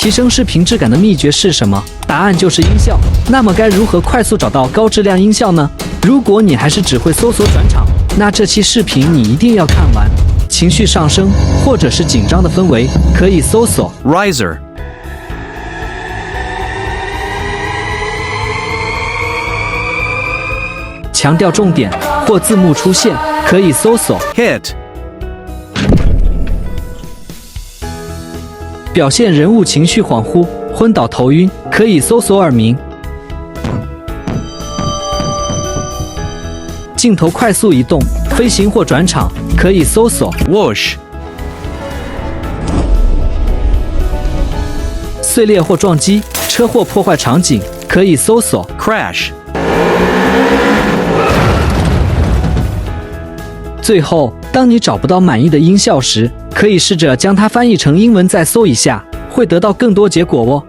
提升视频质感的秘诀是什么？答案就是音效。那么该如何快速找到高质量音效呢？如果你还是只会搜索转场，那这期视频你一定要看完。情绪上升或者是紧张的氛围，可以搜索 Riser. 强调重点或字幕出现，可以搜索 Hit. 表现人物情绪恍惚、昏倒、头晕，可以搜索耳鸣。镜头快速移动、飞行或转场，可以搜索 Whoosh. 碎裂或撞击、车祸破坏场景，可以搜索 Crash. 最后，当你找不到满意的音效时，可以试着将它翻译成英文再搜一下，会得到更多结果哦。